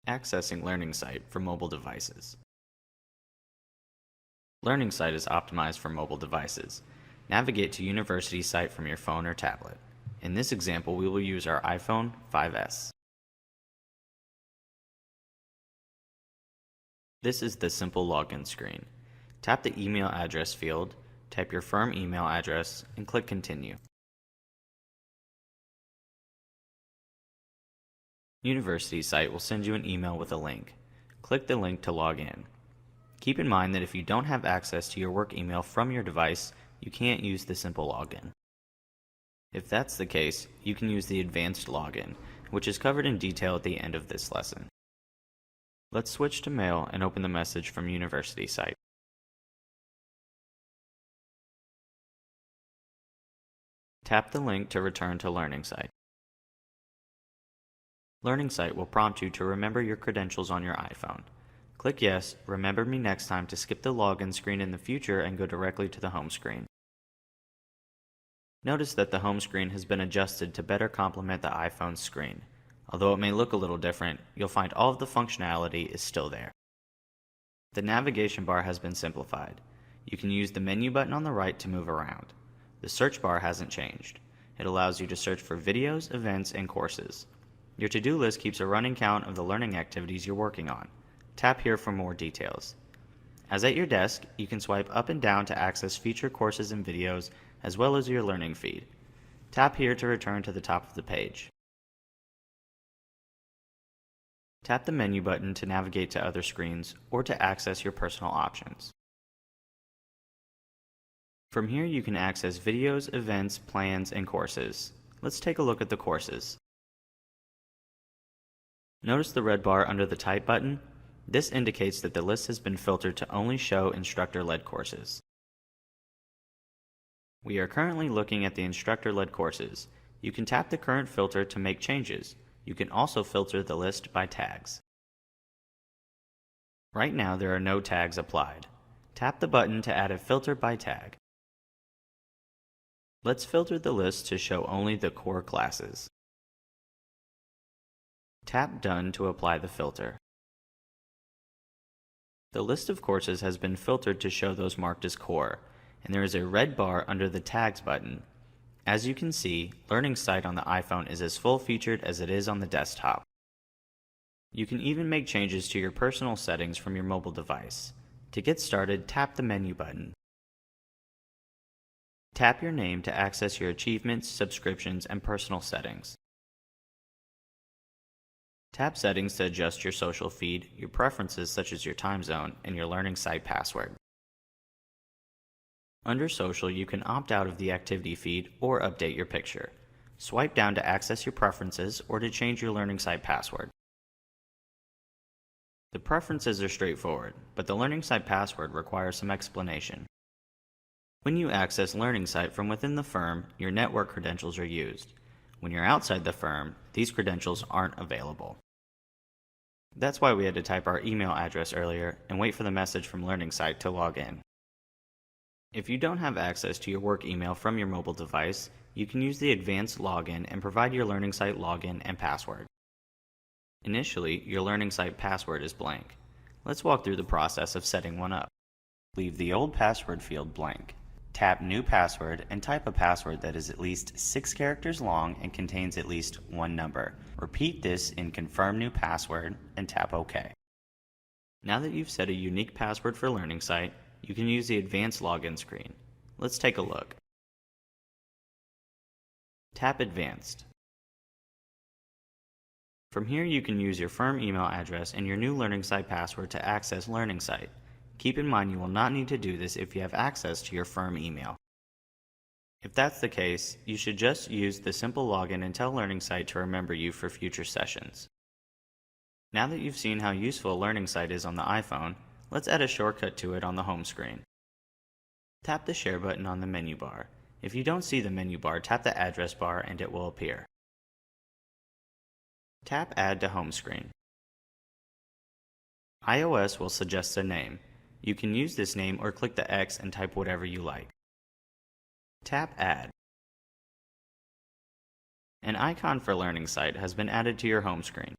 Accessing LearningSite for mobile devices. LearningSite is optimized for mobile devices. Navigate to UniversitySite from your phone or tablet. In this example, we will use our iPhone 5S. This is the simple login screen. Tap the email address field, type your firm email address, and click Continue. UniversitySite will send you an email with a link. Click the link to log in. Keep in mind that if you don't have access to your work email from your device, you can't use the simple login. If that's the case, you can use the advanced login, which is covered in detail at the end of this lesson. Let's switch to Mail and open the message from UniversitySite. Tap the link to return to LearningSite. LearningSite will prompt you to remember your credentials on your iPhone. Click Yes, Remember Me next time to skip the login screen in the future and go directly to the home screen. Notice that the home screen has been adjusted to better complement the iPhone's screen. Although it may look a little different, you'll find all of the functionality is still there. The navigation bar has been simplified. You can use the menu button on the right to move around. The search bar hasn't changed. It allows you to search for videos, events, and courses. Your to-do list keeps a running count of the learning activities you're working on. Tap here for more details. As at your desk, you can swipe up and down to access featured courses and videos, as well as your learning feed. Tap here to return to the top of the page. Tap the menu button to navigate to other screens or to access your personal options. From here you can access videos, events, plans, and courses. Let's take a look at the courses. Notice the red bar under the Type button? This indicates that the list has been filtered to only show instructor-led courses. We are currently looking at the instructor-led courses. You can tap the current filter to make changes. You can also filter the list by tags. Right now there are no tags applied. Tap the button to add a filter by tag. Let's filter the list to show only the core classes. Tap Done to apply the filter. The list of courses has been filtered to show those marked as core, and there is a red bar under the Tags button. As you can see, LearningSite on the iPhone is as full-featured as it is on the desktop. You can even make changes to your personal settings from your mobile device. To get started, tap the menu button. Tap your name to access your achievements, subscriptions, and personal settings. Tap Settings to adjust your social feed, your preferences such as your time zone, and your LearningSite password. Under Social, you can opt out of the activity feed or update your picture. Swipe down to access your preferences or to change your LearningSite password. The preferences are straightforward, but the LearningSite password requires some explanation. When you access LearningSite from within the firm, your network credentials are used. When you're outside the firm, these credentials aren't available. That's why we had to type our email address earlier and wait for the message from LearningSite to log in. If you don't have access to your work email from your mobile device, you can use the advanced login and provide your LearningSite login and password. Initially, your LearningSite password is blank. Let's walk through the process of setting one up. Leave the old password field blank. Tap New Password and type a password that is at least 6 characters long and contains at least one number. Repeat this in Confirm New Password and tap OK. Now that you've set a unique password for LearningSite, you can use the advanced login screen. Let's take a look. Tap Advanced. From here you can use your firm email address and your new LearningSite password to access LearningSite. Keep in mind you will not need to do this if you have access to your firm email. If that's the case, you should just use the simple login and tell LearningSite to remember you for future sessions. Now that you've seen how useful LearningSite is on the iPhone, let's add a shortcut to it on the home screen. Tap the Share button on the menu bar. If you don't see the menu bar, tap the address bar and it will appear. Tap Add to Home Screen. iOS will suggest a name. You can use this name or click the X and type whatever you like. Tap Add. An icon for LearningSite has been added to your home screen.